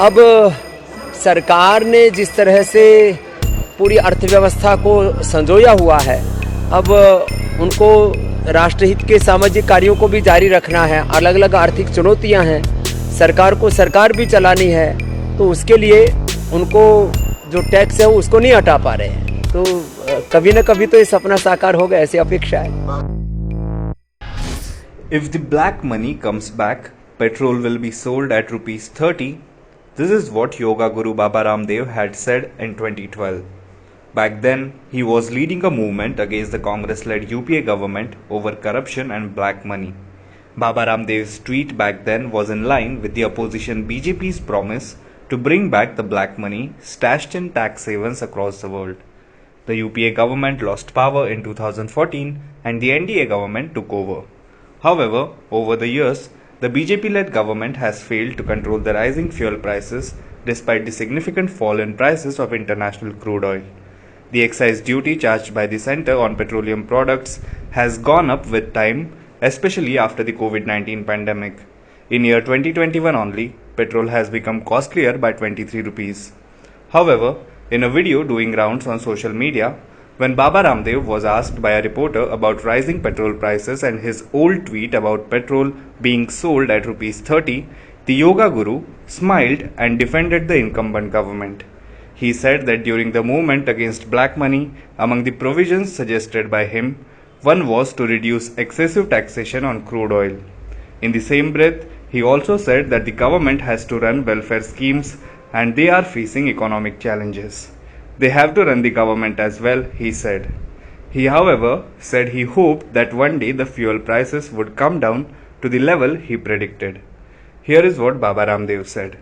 अब सरकार ने जिस तरह से पूरी अर्थव्यवस्था को संजोया हुआ है, अब उनको राष्ट्रहित के सामाजिक कार्यों को भी जारी रखना है। अलग अलग आर्थिक चुनौतियां हैं, सरकार को सरकार भी चलानी है, तो उसके लिए उनको जो टैक्स है वो उसको नहीं हटा पा रहे हैं। तो कभी न कभी तो ये सपना साकार होगा, ऐसी अपेक्षा है। If the black money comes back, petrol will be sold at rupees 30. This is what Yoga Guru Baba Ramdev had said in 2012. Back then, he was leading a movement against the Congress-led UPA government over corruption and black money. Baba Ramdev's tweet back then was in line with the opposition BJP's promise to bring back the black money stashed in tax havens across the world. The UPA government lost power in 2014 and the NDA government took over. However, over the years, the BJP-led government has failed to control the rising fuel prices despite the significant fall in prices of international crude oil. The excise duty charged by the centre on petroleum products has gone up with time, especially after the COVID-19 pandemic. In year 2021 only, petrol has become costlier by 23 rupees. However, in a video doing rounds on social media, when Baba Ramdev was asked by a reporter about rising petrol prices and his old tweet about petrol being sold at rupees 30, the Yoga Guru smiled and defended the incumbent government. He said that during the movement against black money, among the provisions suggested by him, one was to reduce excessive taxation on crude oil. In the same breath, he also said that the government has to run welfare schemes and they are facing economic challenges. They have to run the government as well, he said. He, however, said he hoped that one day the fuel prices would come down to the level he predicted. Here is what Baba Ramdev said.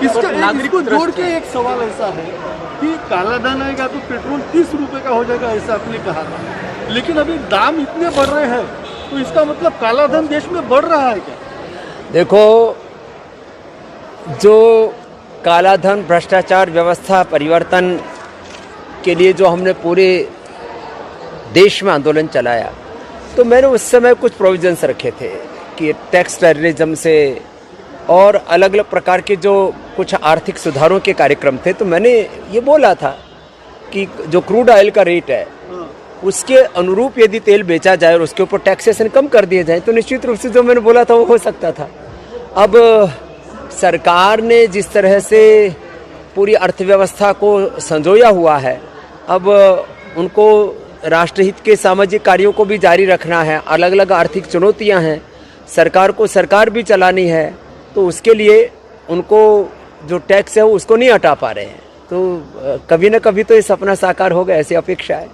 इसको जोड़ के एक सवाल ऐसा है कि काला धन आएगा तो पेट्रोल 30 रुपए का हो जाएगा, ऐसा आपने कहा था, लेकिन अभी दाम इतने बढ़ रहे हैं, तो इसका मतलब काला धन देश में बढ़ रहा है क्या? देखो, जो काला धन, भ्रष्टाचार, व्यवस्था परिवर्तन के लिए जो हमने पूरे देश में आंदोलन चलाया, तो मैंने उस समय कुछ प्रोविजंस रखे थे कि टैक्स टेररिज्म से और अलग अलग प्रकार के जो कुछ आर्थिक सुधारों के कार्यक्रम थे, तो मैंने ये बोला था कि जो क्रूड ऑयल का रेट है उसके अनुरूप यदि तेल बेचा जाए और उसके ऊपर टैक्सेशन कम कर दिए जाए तो निश्चित रूप से जो मैंने बोला था वो हो सकता था। अब सरकार ने जिस तरह से पूरी अर्थव्यवस्था को संजोया हुआ है, अब उनको राष्ट्रहित के सामाजिक कार्यों को भी जारी रखना है। अलग अलग आर्थिक चुनौतियां हैं, सरकार को सरकार भी चलानी है, तो उसके लिए उनको जो टैक्स है वो उसको नहीं हटा पा रहे हैं। तो कभी न कभी तो ये सपना साकार होगा, ऐसी अपेक्षा है।